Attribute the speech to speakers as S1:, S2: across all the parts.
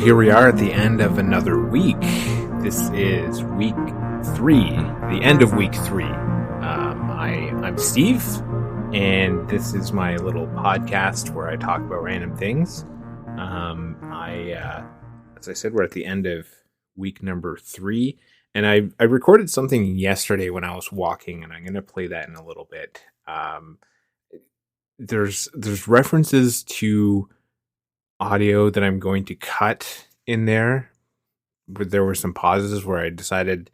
S1: Here we are at the end of another week. This is week 3, the end of week 3. I'm Steve, and this is my little podcast where I talk about random things. As I said, we're at the end of week number 3, and I recorded something yesterday when I was walking, and I'm going to play that in a little bit. There's references to audio that I'm going to cut in there, but there were some pauses where I decided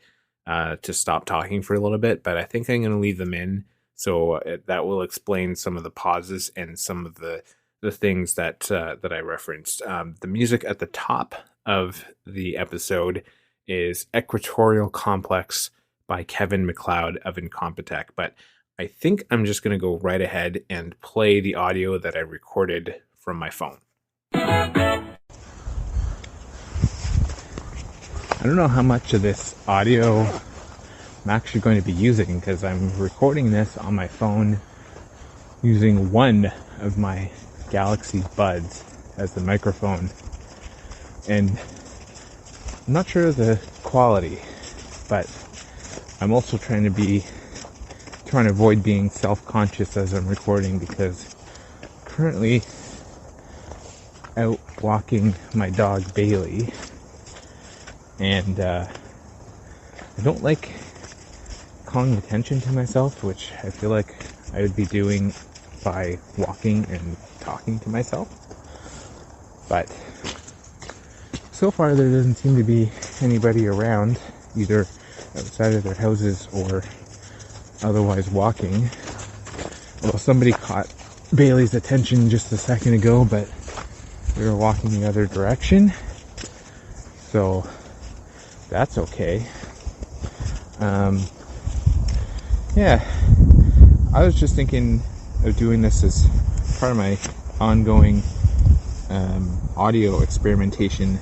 S1: to stop talking for a little bit, but I think I'm going to leave them in, so that will explain some of the pauses and some of the things that I referenced. The music at the top of the episode is Equatorial Complex by Kevin MacLeod of Incompetech, but I think I'm just going to go right ahead and play the audio that I recorded from my phone. I don't know how much of this audio I'm actually going to be using, because I'm recording this on my phone using one of my Galaxy Buds as the microphone, and I'm not sure of the quality, but I'm also trying to avoid being self-conscious as I'm recording, because currently out walking my dog Bailey, and I don't like calling attention to myself, which I feel like I would be doing by walking and talking to myself. But so far there doesn't seem to be anybody around, either outside of their houses or otherwise walking. Well, somebody caught Bailey's attention just a second ago, but we were walking the other direction, so that's okay. I was just thinking of doing this as part of my ongoing audio experimentation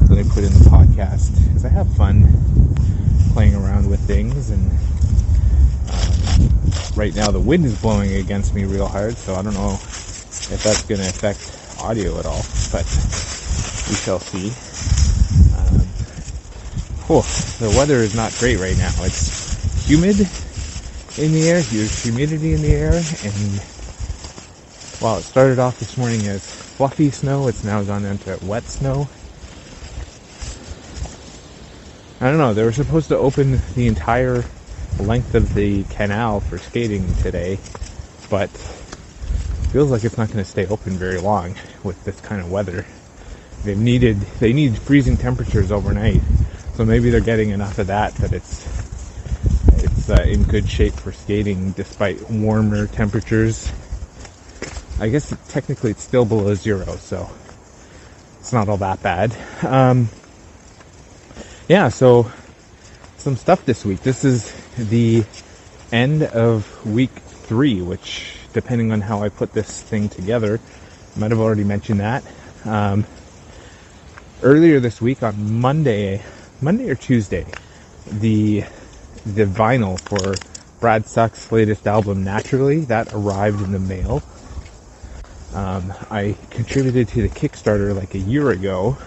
S1: that I put in the podcast, because I have fun playing around with things, and right now the wind is blowing against me real hard, so I don't know if that's going to affect audio at all, but we shall see. The weather is not great right now. It's humid in the air, huge humidity in the air, and while it started off this morning as fluffy snow, it's now gone into wet snow. I don't know, they were supposed to open the entire length of the canal for skating today, but feels like it's not going to stay open very long with this kind of weather. They need freezing temperatures overnight, so maybe they're getting enough of that it's in good shape for skating despite warmer temperatures. I guess technically it's still below 0, so it's not all that bad. So some stuff this week. This is the end of week 3, which, depending on how I put this thing together, I might have already mentioned that. Earlier this week on Monday or Tuesday, the vinyl for Brad Suck's latest album, Naturally, that arrived in the mail. I contributed to the Kickstarter like a year ago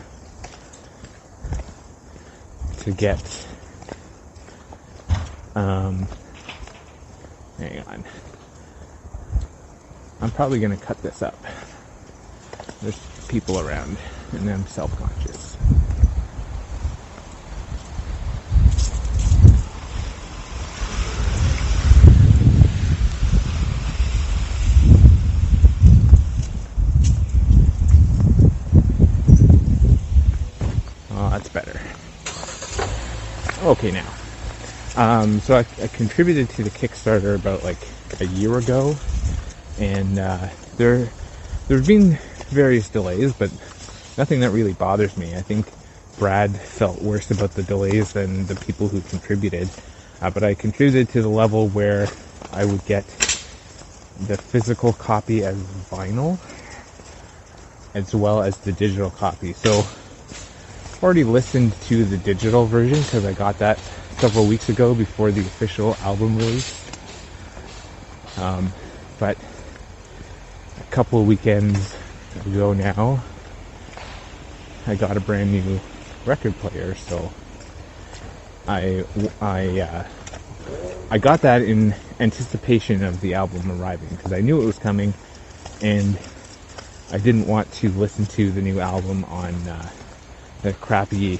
S1: to get hang on. I'm probably going to cut this up. There's people around, and I'm self-conscious. Oh, that's better. Okay, now. So I contributed to the Kickstarter about like a year ago, and there's been various delays, but nothing that really bothers me. I think Brad felt worse about the delays than the people who contributed, but I contributed to the level where I would get the physical copy as vinyl as well as the digital copy. So I've already listened to the digital version because I got that several weeks ago before the official album release. But a couple of weekends ago now, I got a brand new record player, so I I uh, I got that in anticipation of the album arriving because I knew it was coming, and I didn't want to listen to the new album on the crappy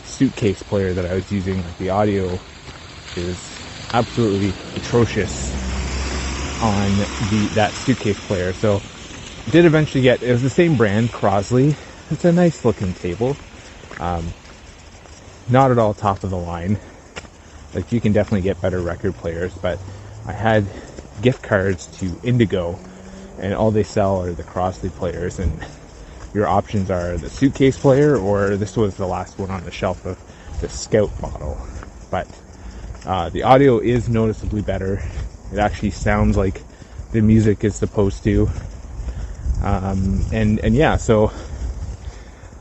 S1: suitcase player that I was using. Like, the audio is absolutely atrocious on that suitcase player. So did eventually get, it was the same brand, Crosley. It's a nice looking table. Not at all top of the line. Like, you can definitely get better record players, but I had gift cards to Indigo, and all they sell are the Crosley players, and your options are the suitcase player, or this was the last one on the shelf, of the Scout model. But the audio is noticeably better. It actually sounds like the music is supposed to. And yeah, so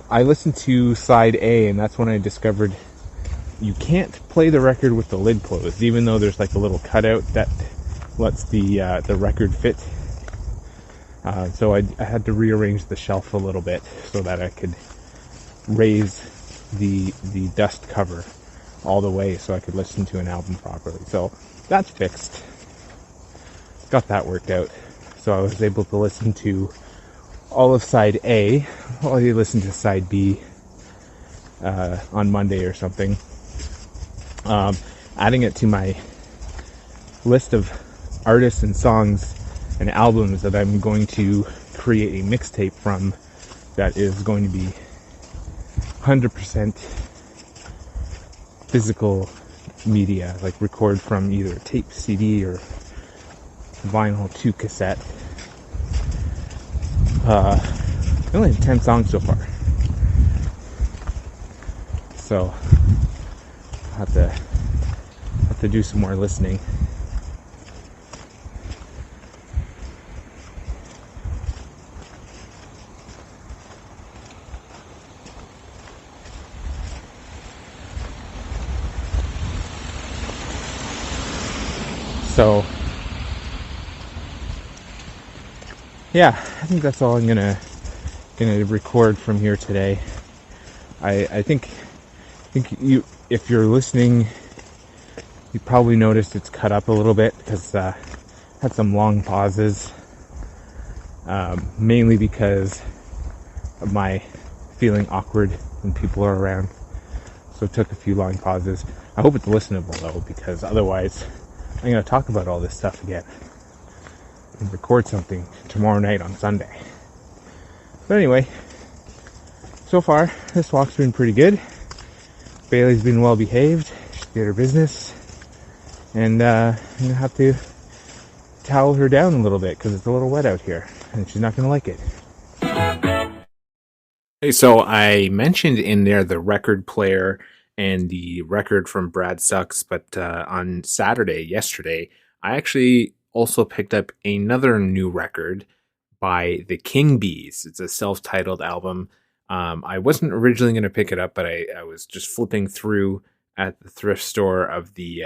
S1: I listened to side A, and that's when I discovered you can't play the record with the lid closed, even though there's like a little cutout that lets the record fit. So I had to rearrange the shelf a little bit so that I could raise the dust cover all the way so I could listen to an album properly. So that's fixed. Got that worked out. So I was able to listen to all of side A while I listened to side B on Monday or something. Adding it to my list of artists and songs and albums that I'm going to create a mixtape from, that is going to be 100% physical media, like record from either tape, CD, or vinyl to cassette. I only have 10 songs so far, so I'll have to do some more listening. So yeah, I think that's all I'm gonna record from here today. I think you, if you're listening, you probably noticed it's cut up a little bit because had some long pauses, mainly because of my feeling awkward when people are around. So it took a few long pauses. I hope it's listenable though, because otherwise I'm gonna talk about all this stuff again and record something tomorrow night on Sunday. But anyway, so far this walk's been pretty good. Bailey's been well behaved. She did her business, and I'm gonna have to towel her down a little bit because it's a little wet out here, and she's not gonna like it. Hey, so I mentioned in there the record player and the record from Brad Sucks, but on yesterday, I actually also picked up another new record by the Kingbees. It's a self-titled album. I wasn't originally going to pick it up, but I was just flipping through at the thrift store of the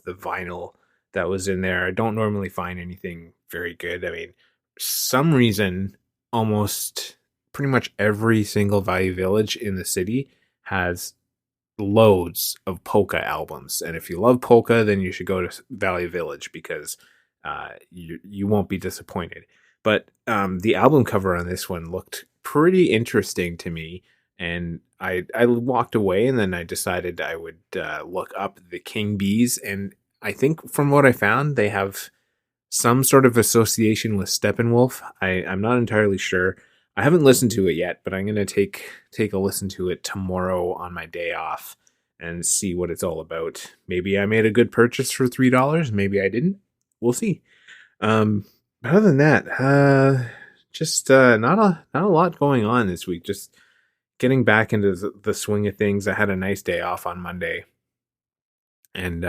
S1: vinyl that was in there. I don't normally find anything very good. I mean, some reason, almost pretty much every single Value Village in the city has loads of polka albums, and if you love polka, then you should go to Value Village because you won't be disappointed. But the album cover on this one looked pretty interesting to me, and I walked away, and then I decided I would look up the Kingbees, and I think from what I found, they have some sort of association with Steppenwolf. I'm not entirely sure. I haven't listened to it yet, but I'm going to take a listen to it tomorrow on my day off and see what it's all about. Maybe I made a good purchase for $3. Maybe I didn't. We'll see. But other than that, just not a lot going on this week. Just getting back into the swing of things. I had a nice day off on Monday, and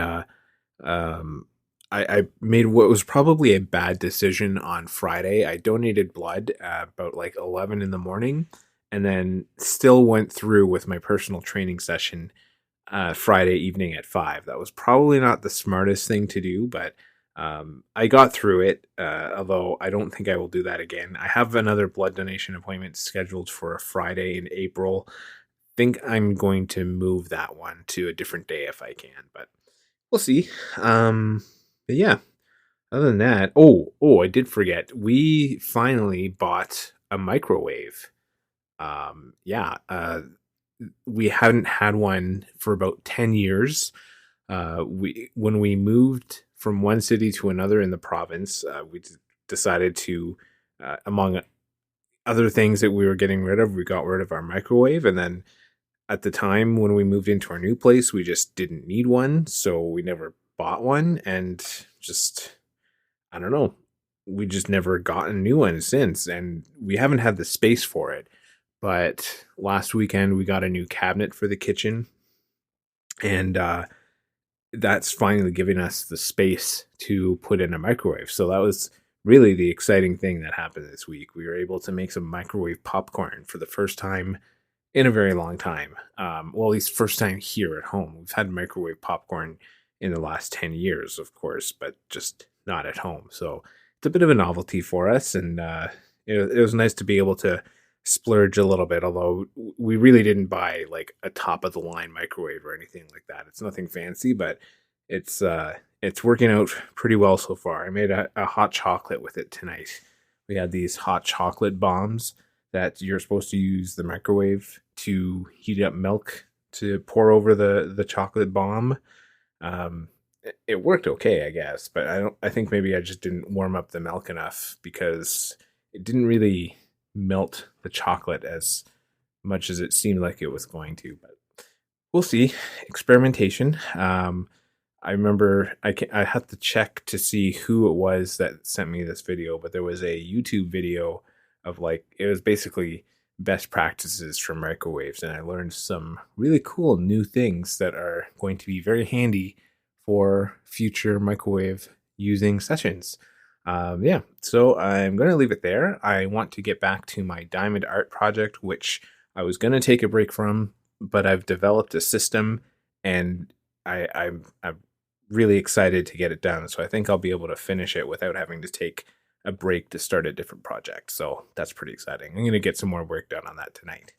S1: I made what was probably a bad decision on Friday. I donated blood about like 11 in the morning, and then still went through with my personal training session Friday evening at 5. That was probably not the smartest thing to do, but
S2: I got through it, although I don't think I will do that again. I have another blood donation appointment scheduled for a Friday in April. Think I'm going to move that one to a different day if I can, but we'll see. But yeah, other than that, I did forget. We finally bought a microwave. Yeah, we hadn't had one for about 10 years. We when we moved from one city to another in the province, we decided to, among other things that we were getting rid of, we got rid of our microwave. And then at the time when we moved into our new place, we just didn't need one, so we never bought one. And just, I don't know, we just never got a new one since, and we haven't had the space for it. But last weekend we got a new cabinet for the kitchen, and that's finally giving us the space to put in a microwave. So that was really the exciting thing that happened this week. We were able to make some microwave popcorn for the first time in a very long time. Well, at least first time here at home. We've had microwave popcorn in the last 10 years, of course, but just not at home. So it's a bit of a novelty for us. And it was nice to be able to splurge a little bit, although we really didn't buy like a top of the line microwave or anything like that. It's nothing fancy, but it's working out pretty well so far. I made a hot chocolate with it tonight. We had these hot chocolate bombs that you're supposed to use the microwave to heat up milk to pour over the chocolate bomb. It worked okay, I guess, but I think maybe I just didn't warm up the milk enough because it didn't really melt the chocolate as much as it seemed like it was going to. But we'll see. Experimentation. I remember I had to check to see who it was that sent me this video, but there was a YouTube video of like, it was basically best practices for microwaves, and I learned some really cool new things that are going to be very handy for future microwave using sessions. Yeah, so I'm going to leave it there. I want to get back to my diamond art project, which I was going to take a break from, but I've developed a system, and I'm really excited to get it done. So I think I'll be able to finish it without having to take a break to start a different project. So that's pretty exciting. I'm going to get some more work done on that tonight.